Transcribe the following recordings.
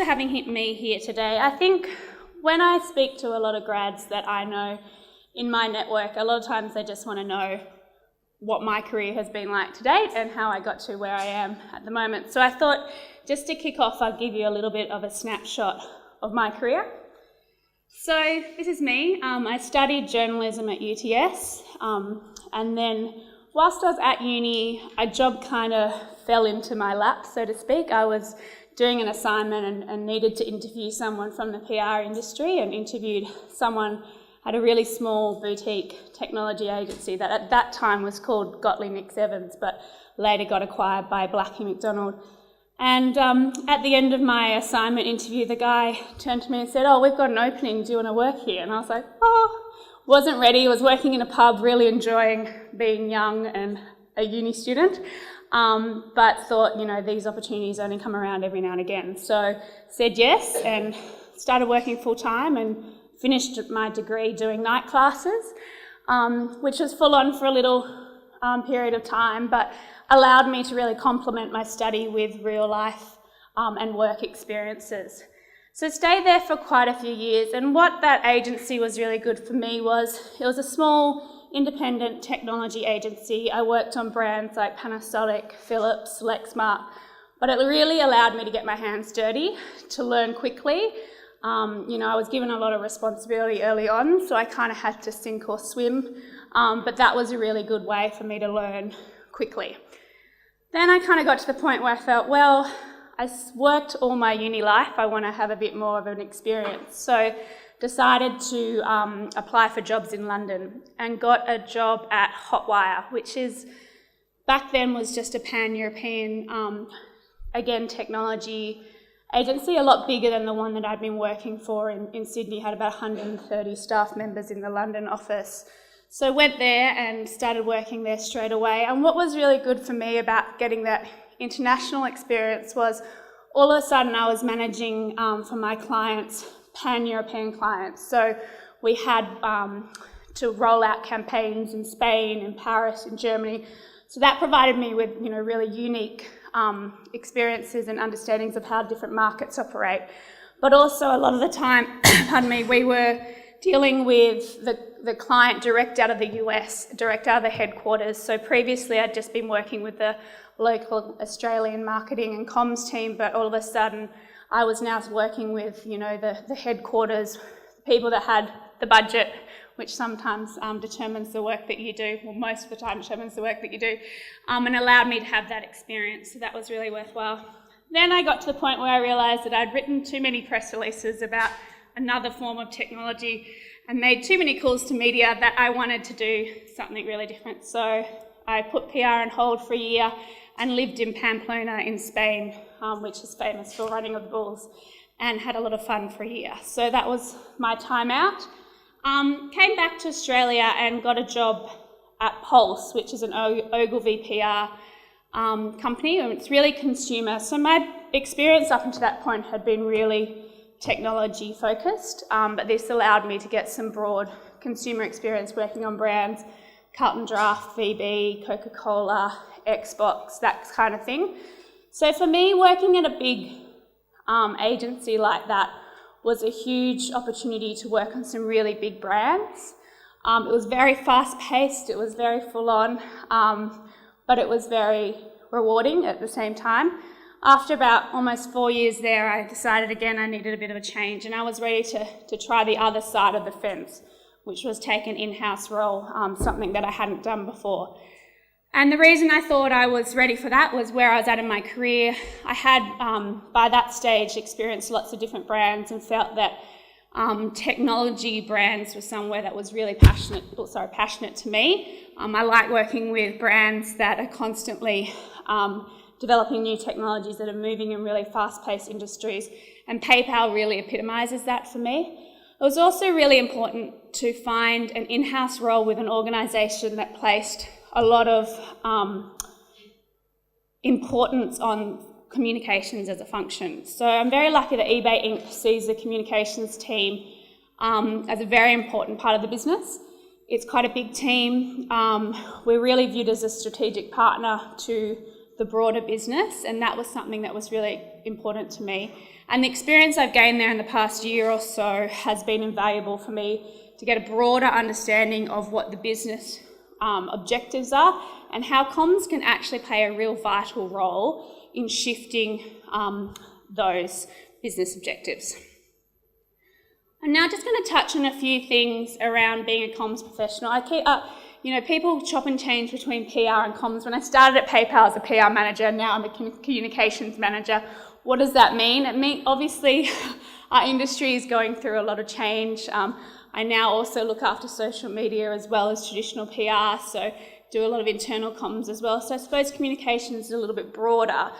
having me here today. I think when I speak to a lot of grads that I know in my network, a lot of times they just want to know what my career has been like to date and how I got to where I am at the moment. So I thought just to kick off, I'd give you a little bit of a snapshot of my career. So this is me. I studied journalism at UTS, and then whilst I was at uni, a job kind of fell into my lap, so to speak. I was doing an assignment and needed to interview someone from the PR industry, and interviewed someone at a really small boutique technology agency that at that time was called Gottlieb Nix Evans, but later got acquired by Blackie McDonald. And at the end of my assignment interview, the guy turned to me and said, "Oh, we've got an opening, do you want to work here?" And I was like, wasn't ready. Was working in a pub, really enjoying being young and a uni student, but thought, these opportunities only come around every now and again. So said yes and started working full time and finished my degree doing night classes, which was full on for a little period of time, but allowed me to really complement my study with real life and work experiences. So stayed there for quite a few years, and what that agency was really good for me was it was a small independent technology agency. I worked on brands like Panasonic, Philips, Lexmark, but it really allowed me to get my hands dirty, to learn quickly. I was given a lot of responsibility early on, so I kind of had to sink or swim, but that was a really good way for me to learn quickly. Then I kind of got to the point where I felt, well, I worked all my uni life, I want to have a bit more of an experience. So decided to apply for jobs in London and got a job at Hotwire, which is, back then was just a pan-European, again, technology agency, a lot bigger than the one that I'd been working for in Sydney, had about 130 staff members in the London office. So went there and started working there straight away. And what was really good for me about getting that international experience was all of a sudden I was managing for my clients, pan-European clients. So we had to roll out campaigns in Spain, in Paris, in Germany. So that provided me with really unique experiences and understandings of how different markets operate. But also a lot of the time, we were dealing with the client direct out of the US, direct out of the headquarters. So previously I'd just been working with the local Australian marketing and comms team, but all of a sudden I was now working with, the headquarters, the people that had the budget, which sometimes determines the work that you do, or most of the time determines the work that you do, and allowed me to have that experience. So that was really worthwhile. Then I got to the point where I realised that I'd written too many press releases about another form of technology and made too many calls to media that I wanted to do something really different. So I put PR on hold for a year and lived in Pamplona in Spain, which is famous for running of the bulls, and had a lot of fun for a year. So that was my time out. Came back to Australia and got a job at Pulse, which is an Ogilvy PR company, and it's really consumer. So my experience up until that point had been really technology focused, but this allowed me to get some broad consumer experience working on brands, Carlton Draft, VB, Coca-Cola, Xbox, that kind of thing. So for me, working at a big agency like that was a huge opportunity to work on some really big brands. It was very fast-paced, it was very full-on, but it was very rewarding at the same time. After about almost 4 years there, I decided again I needed a bit of a change, and I was ready to try the other side of the fence, which was take an in-house role, something that I hadn't done before. And the reason I thought I was ready for that was where I was at in my career. I had, by that stage, experienced lots of different brands and felt that technology brands were somewhere that was really passionate to me. I like working with brands that are constantly developing new technologies that are moving in really fast-paced industries, and PayPal really epitomises that for me. It was also really important to find an in-house role with an organisation that placed a lot of importance on communications as a function. So I'm very lucky that eBay Inc. sees the communications team as a very important part of the business. It's quite a big team. We're really viewed as a strategic partner to the broader business, and that was something that was really important to me. And the experience I've gained there in the past year or so has been invaluable for me to get a broader understanding of what the business objectives are and how comms can actually play a real vital role in shifting those business objectives. I'm now just going to touch on a few things around being a comms professional. I keep people chop and change between PR and comms. When I started at PayPal as a PR manager, now I'm a communications manager. What does that mean? It means, obviously, our industry is going through a lot of change. I now also look after social media as well as traditional PR, so do a lot of internal comms as well. So I suppose communications is a little bit broader.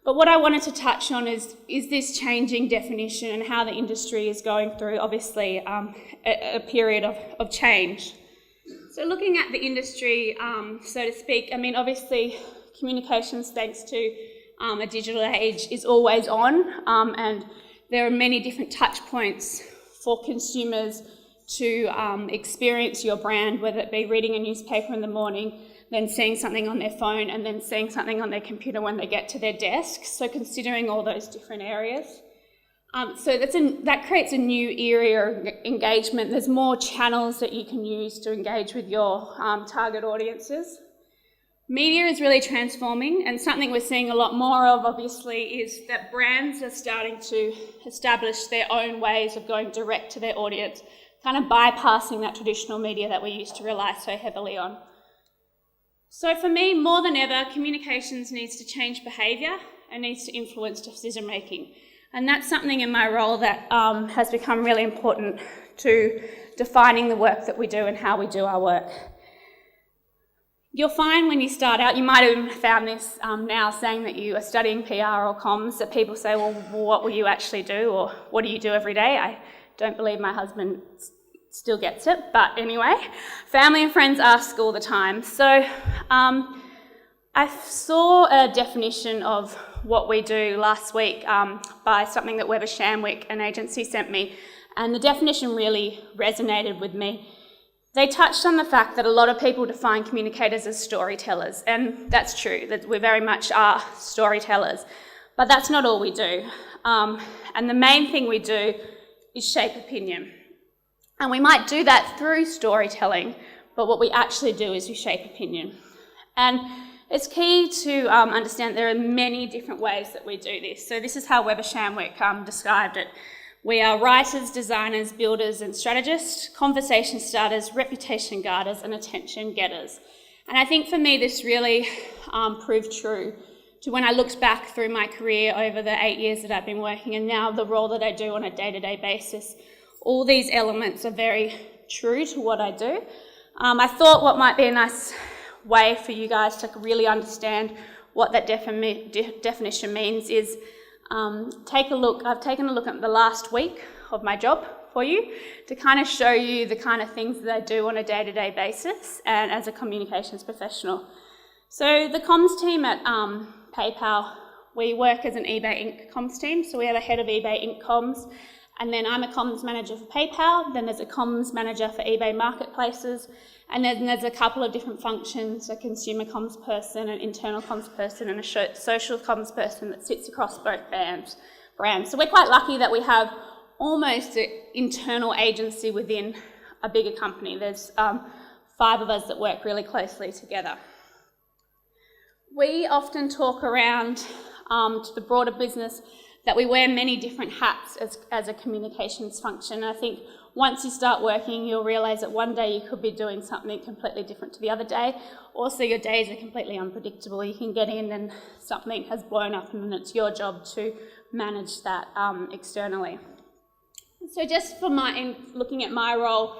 But what I wanted to touch on is this changing definition and how the industry is going through, obviously, a period of change. So looking at the industry, so to speak, I mean, obviously, communications, thanks to a digital age, is always on, and there are many different touch points for consumers to experience your brand, whether it be reading a newspaper in the morning, then seeing something on their phone, and then seeing something on their computer when they get to their desk. So considering all those different areas. So that creates a new area of engagement. There's more channels that you can use to engage with your target audiences. Media is really transforming, and something we're seeing a lot more of, obviously, is that brands are starting to establish their own ways of going direct to their audience, kind of bypassing that traditional media that we used to rely so heavily on. So for me, more than ever, communications needs to change behaviour and needs to influence decision making. And that's something in my role that has become really important to defining the work that we do and how we do our work. You'll find when you start out, you might have even found this now saying that you are studying PR or comms, that people say, well, what will you actually do, or what do you do every day? I don't believe my husband still gets it, but anyway, family and friends ask all the time. So I saw a definition of what we do last week by something that Weber Shandwick, an agency, sent me, and the definition really resonated with me. They touched on the fact that a lot of people define communicators as storytellers, and that's true, that we very much are storytellers, but that's not all we do. And the main thing we do is shape opinion. And we might do that through storytelling, but what we actually do is we shape opinion. And it's key to understand there are many different ways that we do this. So this is how Weber Shandwick described it. We are writers, designers, builders and strategists, conversation starters, reputation guarders and attention getters. And I think for me this really proved true to when I looked back through my career over the 8 years that I've been working, and now the role that I do on a day-to-day basis. All these elements are very true to what I do. I thought what might be a nice way for you guys to really understand what that definition means is I've taken a look at the last week of my job for you to kind of show you the kind of things that I do on a day-to-day basis and as a communications professional. So the comms team at PayPal, we work as an eBay Inc. comms team, so we have a head of eBay Inc. comms, and then I'm a comms manager for PayPal, then there's a comms manager for eBay marketplaces, and then there's a couple of different functions, a consumer comms person, an internal comms person, and a social comms person that sits across both brands. So we're quite lucky that we have almost an internal agency within a bigger company. There's 5 of us that work really closely together. We often talk around to the broader business that we wear many different hats as a communications function. And I think once you start working, you'll realise that one day you could be doing something completely different to the other day. Also, your days are completely unpredictable. You can get in and something has blown up and then it's your job to manage that externally. So just for looking at my role,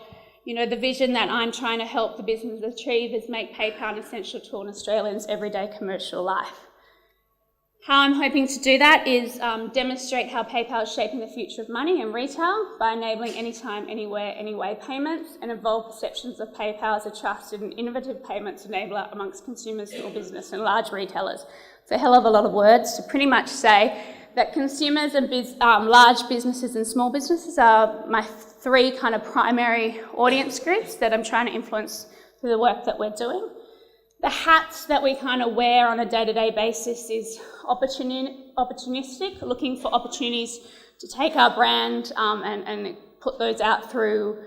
the vision that I'm trying to help the business achieve is make PayPal an essential tool in Australians' everyday commercial life. How I'm hoping to do that is demonstrate how PayPal is shaping the future of money and retail by enabling anytime, anywhere, anyway payments and evolve perceptions of PayPal as a trusted and innovative payments enabler amongst consumers, small business and large retailers. It's a hell of a lot of words to pretty much say that consumers and large businesses and small businesses are my 3 kind of primary audience groups that I'm trying to influence through the work that we're doing. The hats that we kind of wear on a day-to-day basis is opportunistic, looking for opportunities to take our brand and put those out through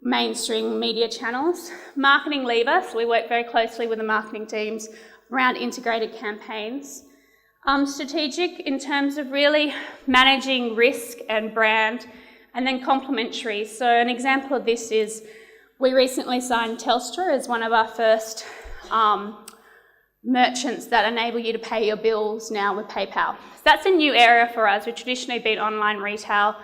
mainstream media channels. Marketing lever, so we work very closely with the marketing teams around integrated campaigns. Strategic in terms of really managing risk and brand, and then complementary. So an example of this is we recently signed Telstra as one of our first merchants that enable you to pay your bills now with PayPal. So that's a new area for us. We've traditionally been online retail,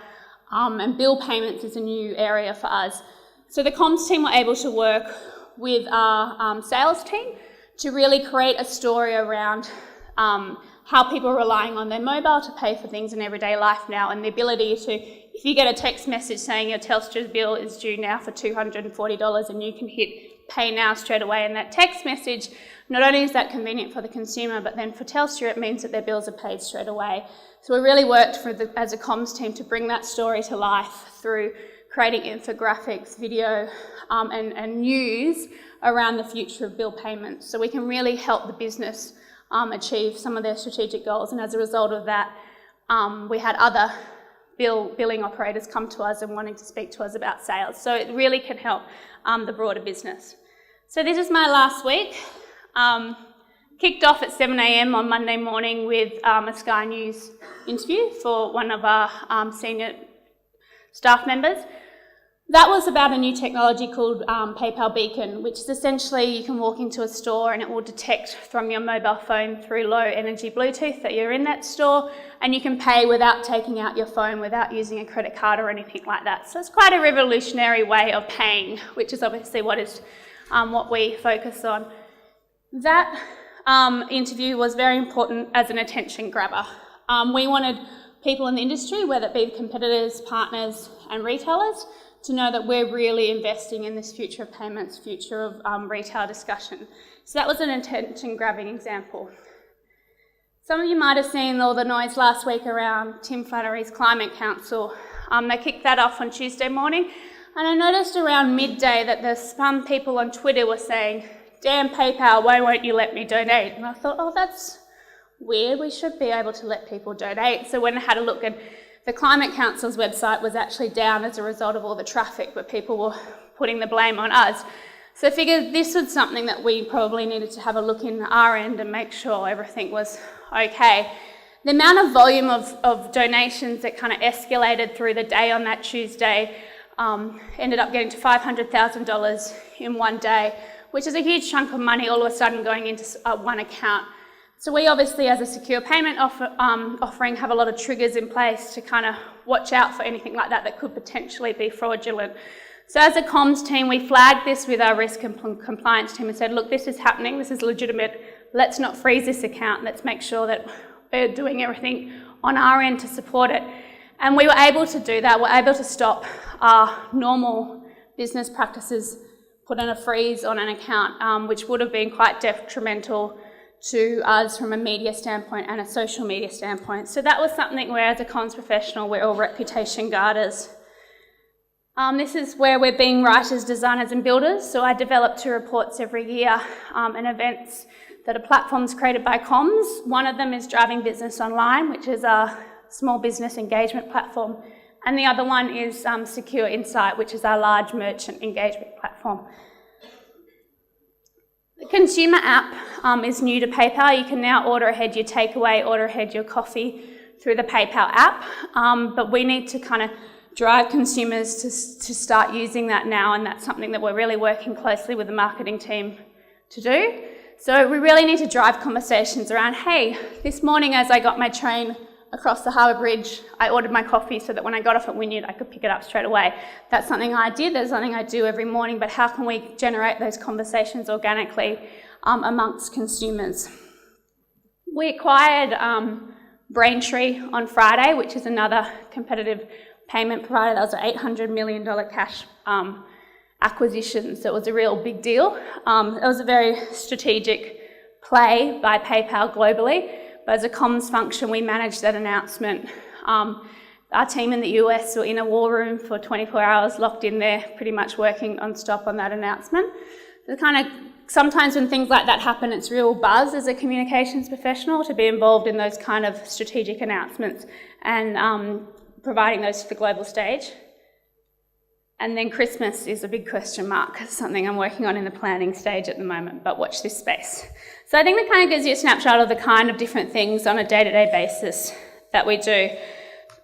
and bill payments is a new area for us. So the comms team were able to work with our sales team to really create a story around how people are relying on their mobile to pay for things in everyday life now, and the ability to, if you get a text message saying your Telstra bill is due now for $240 and you can hit pay now straight away in that text message, not only is that convenient for the consumer, but then for Telstra it means that their bills are paid straight away. So we really worked as a comms team to bring that story to life through creating infographics, video and news around the future of bill payments, so we can really help the business achieve some of their strategic goals. And as a result of that, we had other billing operators come to us and wanting to speak to us about sales. So it really can help the broader business. So this is my last week. Kicked off at 7 a.m. on Monday morning with a Sky News interview for one of our senior staff members. That was about a new technology called PayPal Beacon, which is essentially you can walk into a store and it will detect from your mobile phone through low energy Bluetooth that you're in that store, and you can pay without taking out your phone, without using a credit card or anything like that. So it's quite a revolutionary way of paying, which is obviously what we focus on. That interview was very important as an attention grabber. We wanted people in the industry, whether it be competitors, partners and retailers, to know that we're really investing in this future of payments, future of retail discussion. So that was an attention-grabbing example. Some of you might have seen all the noise last week around Tim Flannery's Climate Council. They kicked that off on Tuesday morning, and I noticed around midday that there's some people on Twitter were saying, "Damn PayPal, why won't you let me donate?" And I thought, oh, that's weird. We should be able to let people donate. So when I had a look at the Climate Council's website was actually down as a result of all the traffic, but people were putting the blame on us. So I figured this was something that we probably needed to have a look in our end and make sure everything was okay. The amount of volume of donations that kind of escalated through the day on that Tuesday ended up getting to $500,000 in one day, which is a huge chunk of money all of a sudden going into one account. So we obviously, as a secure payment offering, have a lot of triggers in place to kind of watch out for anything like that could potentially be fraudulent. So as a comms team, we flagged this with our risk and compliance team and said, look, this is happening, this is legitimate, let's not freeze this account, let's make sure that we're doing everything on our end to support it. And we were able to do that. We're able to stop our normal business practices, put in a freeze on an account, which would have been quite detrimental to us from a media standpoint and a social media standpoint. So that was something where, as a comms professional, we're all reputation guarders. This is where we're being writers, designers and builders. So I develop 2 reports every year and events that are platforms created by comms. One of them is Driving Business Online, which is our small business engagement platform. And the other one is Secure Insight, which is our large merchant engagement platform. The consumer app is new to PayPal. You can now order ahead your takeaway, order ahead your coffee through the PayPal app, but we need to kind of drive consumers to start using that now, and that's something that we're really working closely with the marketing team to do. So we really need to drive conversations around, hey, this morning as I got my train across the Harbour Bridge, I ordered my coffee so that when I got off at Wynyard, I could pick it up straight away. That's something I did, that's something I do every morning, but how can we generate those conversations organically amongst consumers? We acquired Braintree on Friday, which is another competitive payment provider. That was an $800 million cash acquisition, so it was a real big deal. It was a very strategic play by PayPal globally. But as a comms function, we managed that announcement. Our team in the US were in a war room for 24 hours, locked in there, pretty much working non-stop on that announcement. To kind of sometimes when things like that happen, it's real buzz as a communications professional to be involved in those kind of strategic announcements and providing those to the global stage. And then Christmas is a big question mark. It's something I'm working on in the planning stage at the moment, but watch this space. So I think that kind of gives you a snapshot of the kind of different things on a day-to-day basis that we do.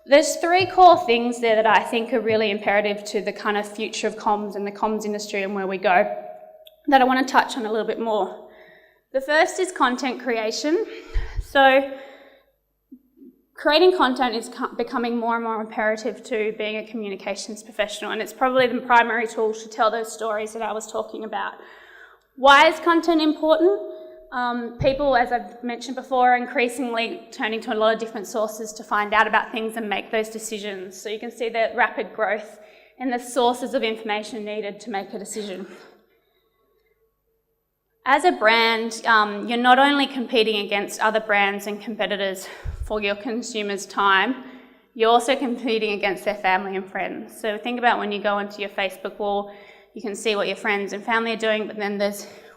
There's 3 core things there that I think are really imperative to the kind of future of comms and the comms industry and where we go that I want to touch on a little bit more. The first is content creation. So creating content is becoming more and more imperative to being a communications professional, and it's probably the primary tool to tell those stories that I was talking about. Why is content important? People, as I've mentioned before, are increasingly turning to a lot of different sources to find out about things and make those decisions. So you can see the rapid growth in the sources of information needed to make a decision. As a brand, you're not only competing against other brands and competitors for your consumers' time, you're also competing against their family and friends. So think about when you go onto your Facebook wall, you can see what your friends and family are doing, but then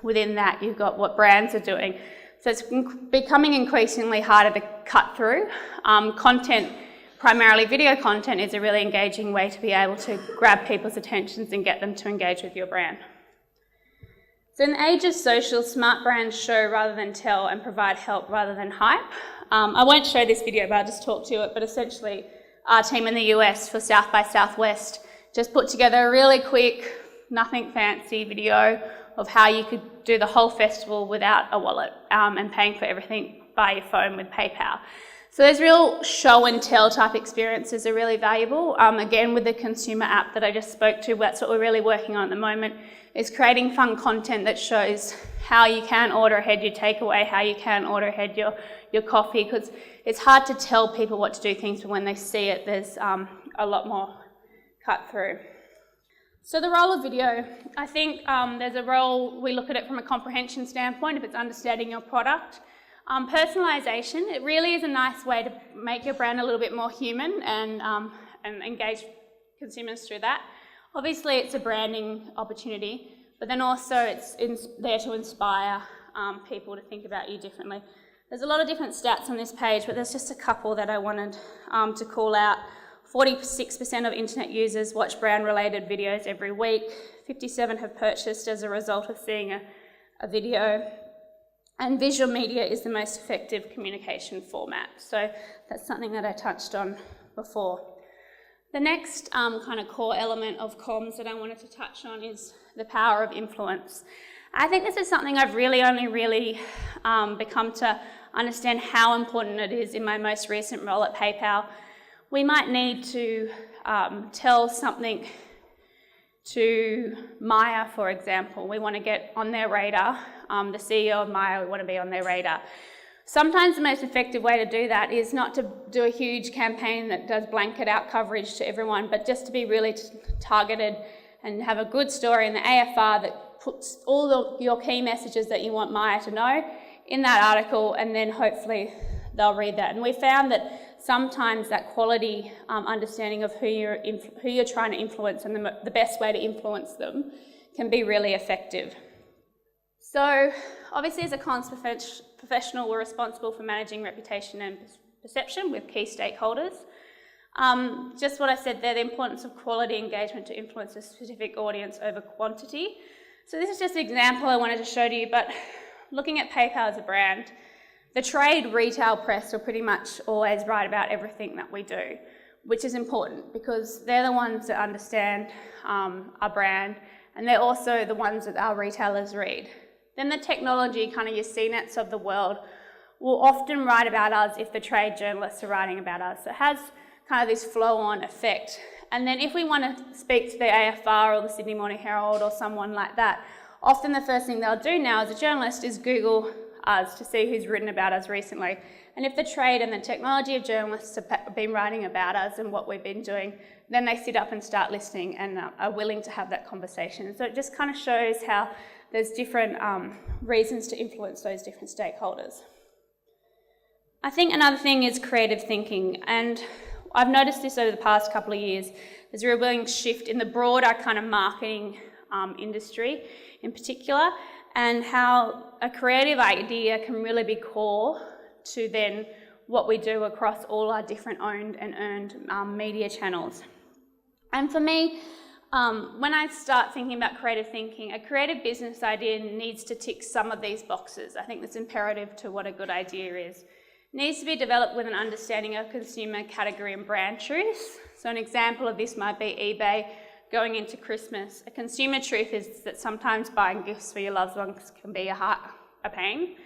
within that you've got what brands are doing. So it's becoming increasingly harder to cut through. Content, primarily video content, is a really engaging way to be able to grab people's attentions and get them to engage with your brand. So in the age of social, smart brands show rather than tell and provide help rather than hype. I won't show this video, but I'll just talk to it. But essentially, our team in the US for South by Southwest just put together a really quick, nothing fancy video of how you could do the whole festival without a wallet and paying for everything by your phone with PayPal. So those real show and tell type experiences are really valuable. Again, with the consumer app that I just spoke to, that's what we're really working on at the moment, is creating fun content that shows how you can order ahead your takeaway, how you can order ahead your coffee, because it's hard to tell people what to do things, but when they see it, there's a lot more cut through. So the role of video, I think there's a role, we look at it from a comprehension standpoint, if it's understanding your product. Personalisation, it really is a nice way to make your brand a little bit more human and engage consumers through that. Obviously, it's a branding opportunity, but then also it's there to inspire people to think about you differently. There's a lot of different stats on this page, but there's just a couple that I wanted to call out. 46% of internet users watch brand-related videos every week. 57% have purchased as a result of seeing a video. And visual media is the most effective communication format. So that's something that I touched on before. The next kind of core element of comms that I wanted to touch on is the power of influence. I think this is something I've only really become to understand how important it is in my most recent role at PayPal. We might need to tell something to Maya, for example. We want to get on their radar. The CEO of Maya, we want to be on their radar. Sometimes the most effective way to do that is not to do a huge campaign that does blanket out coverage to everyone, but just to be really targeted and have a good story in the AFR that puts all your key messages that you want Maya to know in that article, and then hopefully they'll read that. And we found that sometimes that quality understanding of who you're trying to influence and the best way to influence them can be really effective. So obviously as a comms professional, we're responsible for managing reputation and perception with key stakeholders. Just what I said there, the importance of quality engagement to influence a specific audience over quantity. So this is just an example I wanted to show to you, but looking at PayPal as a brand, the trade retail press will pretty much always write about everything that we do, which is important because they're the ones that understand our brand, and they're also the ones that our retailers read. Then the technology, kind of your CNETs of the world, will often write about us if the trade journalists are writing about us. So it has kind of this flow-on effect. And then if we want to speak to the AFR or the Sydney Morning Herald or someone like that, often the first thing they'll do now as a journalist is Google us to see who's written about us recently. And if the trade and the technology of journalists have been writing about us and what we've been doing, then they sit up and start listening and are willing to have that conversation. So it just kind of shows how there's different reasons to influence those different stakeholders. I think another thing is creative thinking, and I've noticed this over the past couple of years. There's a real willing shift in the broader kind of marketing industry in particular, and how a creative idea can really be core to then what we do across all our different owned and earned media channels. And for me, when I start thinking about creative thinking, a creative business idea needs to tick some of these boxes. I think that's imperative to what a good idea is. It needs to be developed with an understanding of consumer category and brand truths. So an example of this might be eBay going into Christmas. A consumer truth is that sometimes buying gifts for your loved ones can be a pain.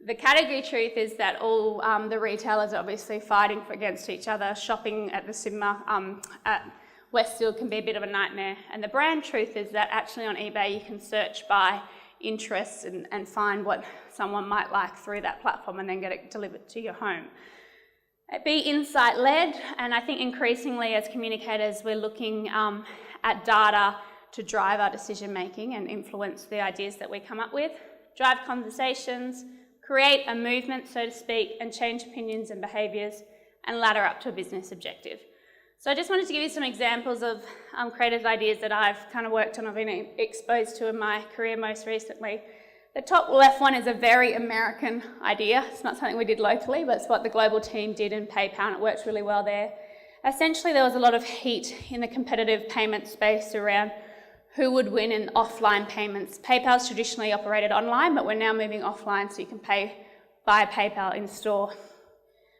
The category truth is that all the retailers are obviously fighting against each other. Shopping at the cinema at Westfield can be a bit of a nightmare. And the brand truth is that actually on eBay you can search by interests and find what someone might like through that platform and then get it delivered to your home. Be insight-led, and I think increasingly as communicators we're looking at data to drive our decision-making and influence the ideas that we come up with, drive conversations, create a movement, so to speak, and change opinions and behaviours, and ladder up to a business objective. So I just wanted to give you some examples of creative ideas that I've kind of worked on, I've been exposed to in my career most recently. The top left one is a very American idea. It's not something we did locally, but it's what the global team did in PayPal, and it works really well there. Essentially, there was a lot of heat in the competitive payment space around who would win in offline payments. PayPal's traditionally operated online, but we're now moving offline so you can pay via PayPal in store.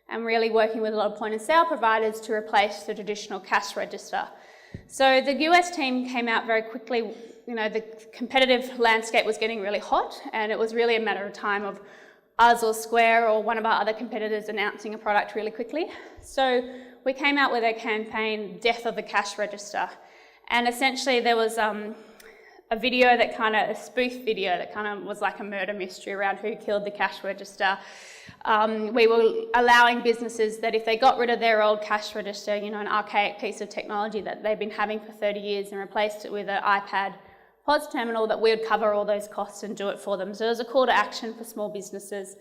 And really working with a lot of point of sale providers to replace the traditional cash register. So the US team came out very quickly. You know, the competitive landscape was getting really hot, and it was really a matter of time of us or Square or one of our other competitors announcing a product really quickly. So we came out with a campaign, Death of the Cash Register. And essentially there was a video a spoof video that kind of was like a murder mystery around who killed the cash register. We were allowing businesses that if they got rid of their old cash register, you know, an archaic piece of technology that they've been having for 30 years and replaced it with an iPad POS terminal, that we would cover all those costs and do it for them. So it was a call to action for small businesses.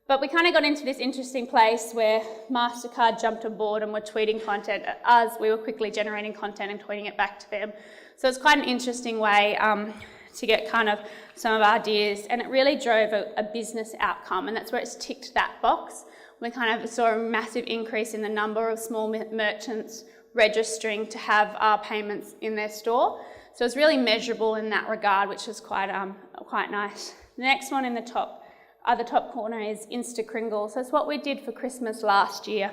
But we kind of got into this interesting place where MasterCard jumped on board and were tweeting content at us. We were quickly generating content and tweeting it back to them. So it's quite an interesting way to get kind of some of our ideas, and it really drove a business outcome, and that's where it's ticked that box. We kind of saw a massive increase in the number of small merchants registering to have our payments in their store. So it's really measurable in that regard, which is quite nice. The next one in the top corner is Insta-Kringle. So it's what we did for Christmas last year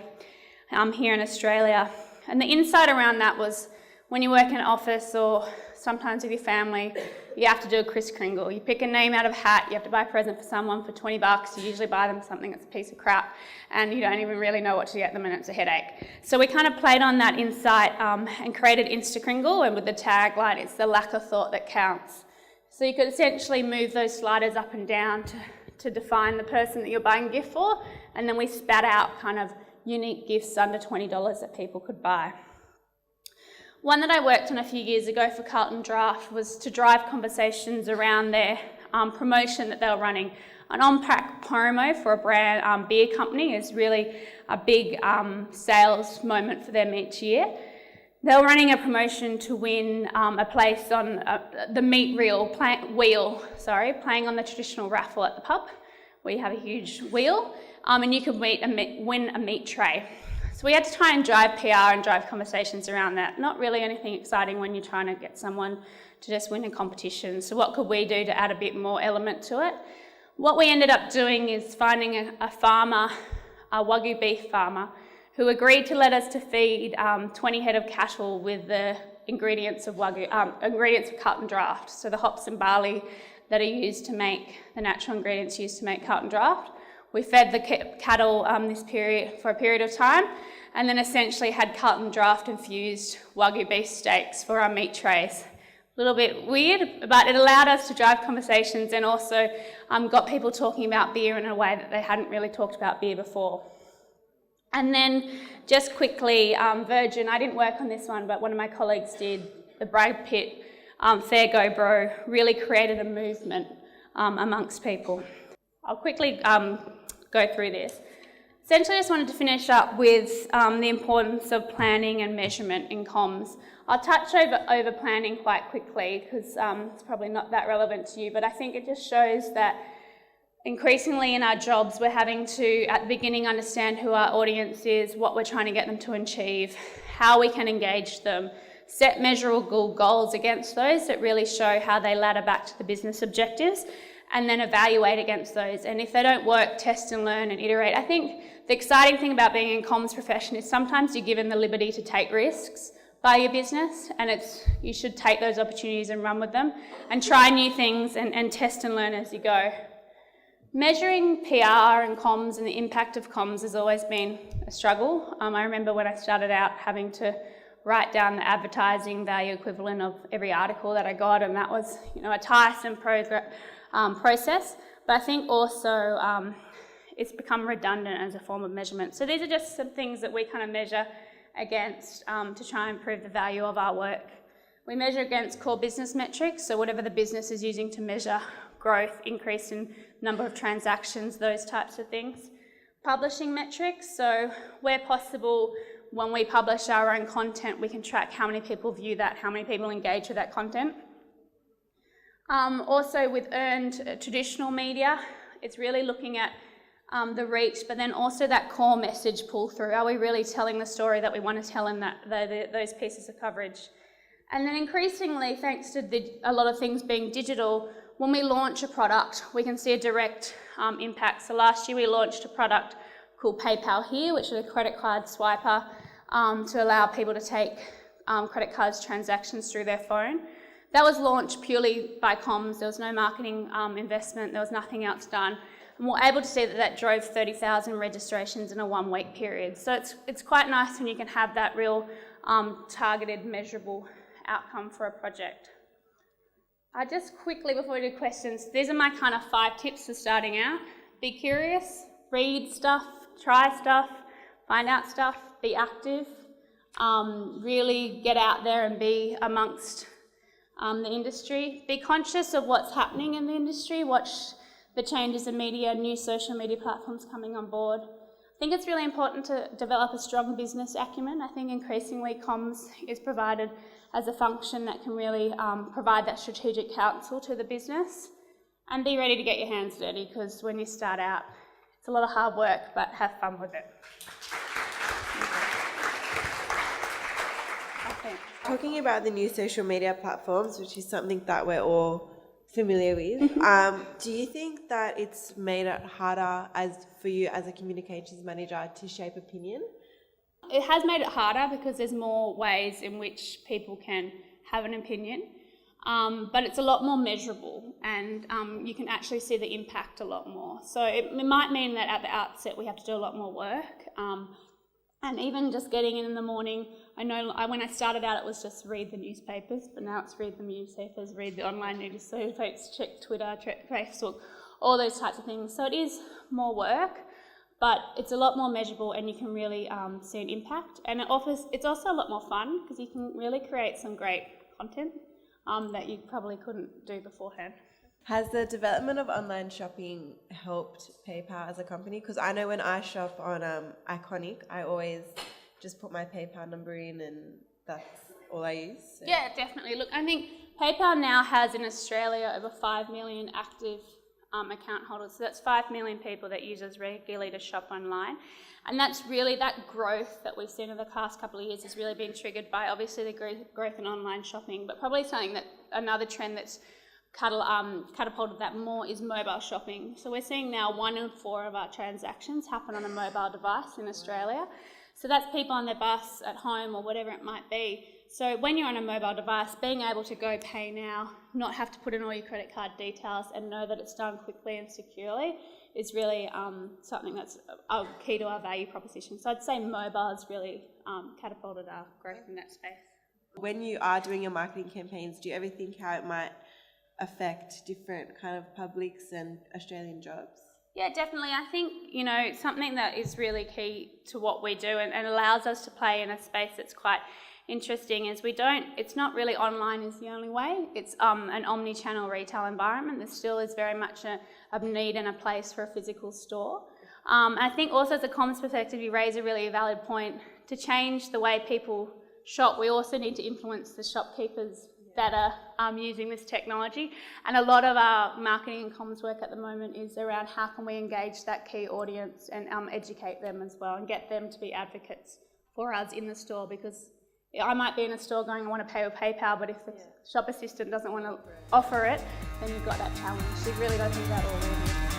here in Australia. And the insight around that was when you work in an office or sometimes with your family, you have to do a Kris Kringle. You pick a name out of a hat, you have to buy a present for someone for $20. You usually buy them something that's a piece of crap and you don't even really know what to get them and it's a headache. So we kind of played on that insight and created Insta-Kringle, and with the tagline, it's the lack of thought that counts. So you could essentially move those sliders up and down to define the person that you're buying a gift for, and then we spat out kind of unique gifts under $20 that people could buy. One that I worked on a few years ago for Carlton Draft was to drive conversations around their promotion that they were running. An on-pack promo for a brand beer company is really a big sales moment for them each year. They were running a promotion to win a place on the meat wheel, playing on the traditional raffle at the pub, where you have a huge wheel, and you could win a meat tray. So we had to try and drive PR and drive conversations around that. Not really anything exciting when you're trying to get someone to just win a competition. So what could we do to add a bit more element to it? What we ended up doing is finding a farmer, a Wagyu beef farmer, who agreed to let us to feed 20 head of cattle with the ingredients of Carlton Draft. So the hops and barley that are used to make, the natural ingredients used to make Carlton Draft. We fed the cattle for a period of time, and then essentially had Carlton Draft infused Wagyu beef steaks for our meat trays. A little bit weird, but it allowed us to drive conversations and also got people talking about beer in a way that they hadn't really talked about beer before. And then just quickly, Virgin, I didn't work on this one, but one of my colleagues did. The Brad Pitt Fair Go Bro really created a movement amongst people. I'll quickly go through this. Essentially, I just wanted to finish up with the importance of planning and measurement in comms. I'll touch over planning quite quickly because it's probably not that relevant to you, but I think it just shows that increasingly in our jobs, we're having to, at the beginning, understand who our audience is, what we're trying to get them to achieve, how we can engage them, set measurable goals against those that really show how they ladder back to the business objectives, and then evaluate against those. And if they don't work, test and learn and iterate. I think the exciting thing about being in a comms profession is sometimes you're given the liberty to take risks by your business, and you should take those opportunities and run with them and try new things and test and learn as you go. Measuring PR and comms and the impact of comms has always been a struggle. I remember when I started out having to write down the advertising value equivalent of every article that I got, and that was, a tiresome process. But I think also it's become redundant as a form of measurement. So these are just some things that we kind of measure against to try and improve the value of our work. We measure against core business metrics, so whatever the business is using to measure growth, increase in number of transactions, those types of things. Publishing metrics, so where possible, when we publish our own content, we can track how many people view that, how many people engage with that content. Also with earned traditional media, it's really looking at the reach, but then also that core message pull through. Are we really telling the story that we want to tell in those pieces of coverage? And then increasingly, thanks to a lot of things being digital, when we launch a product, we can see a direct impact. So last year we launched a product called PayPal Here, which is a credit card swiper to allow people to take credit cards transactions through their phone. That was launched purely by comms. There was no marketing investment. There was nothing else done. And we're able to see that drove 30,000 registrations in a 1-week period. So it's quite nice when you can have that real targeted, measurable outcome for a project. Just quickly before we do questions, these are my kind of 5 tips for starting out. Be curious, read stuff, try stuff, find out stuff, be active, really get out there and be amongst the industry. Be conscious of what's happening in the industry, watch the changes in media, new social media platforms coming on board. I think it's really important to develop a strong business acumen. I think increasingly comms is provided as a function that can really provide that strategic counsel to the business. And be ready to get your hands dirty, because when you start out, it's a lot of hard work, but have fun with it. Talking about the new social media platforms, which is something that we're all familiar with, do you think that it's made it harder for you as a communications manager to shape opinion? It has made it harder because there's more ways in which people can have an opinion, but it's a lot more measurable, and you can actually see the impact a lot more. So it might mean that at the outset we have to do a lot more work, and even just getting in the morning. I know when I started out it was just read the newspapers, but now it's read the newspapers, read the online newspapers, check Twitter, check Facebook, all those types of things. So it is more work, but it's a lot more measurable, and you can really see an impact. And it's also a lot more fun because you can really create some great content that you probably couldn't do beforehand. Has the development of online shopping helped PayPal as a company? Because I know when I shop on Iconic, I always just put my PayPal number in and that's all I use. So. Yeah, definitely. Look, I think PayPal now has in Australia over 5 million active account holders. So that's 5 million people that use us regularly to shop online. And that's really, that growth that we've seen over the past couple of years has really been triggered by obviously the growth in online shopping, but probably something that another trend that's catapulted that more is mobile shopping. So we're seeing now 1 in 4 of our transactions happen on a mobile device in Australia. So that's people on their bus, at home, or whatever it might be. So when you're on a mobile device, being able to go pay now, not have to put in all your credit card details and know that it's done quickly and securely is really something that's key to our value proposition. So I'd say mobile has really catapulted our growth in that space. When you are doing your marketing campaigns, do you ever think how it might affect different kind of publics and Australian jobs? Yeah, definitely. I think, something that is really key to what we do and allows us to play in a space that's quite interesting is it's not really online is the only way. It's an omni-channel retail environment. There still is very much a need and a place for a physical store. I think also as a comms perspective, you raise a really valid point. To change the way people shop, we also need to influence the shopkeepers that are using this technology. And a lot of our marketing and comms work at the moment is around how can we engage that key audience and educate them as well and get them to be advocates for us in the store, because I might be in a store going, I want to pay with PayPal, but if the shop assistant doesn't want to offer it, then you've got that challenge. So you've really got to think about all of it.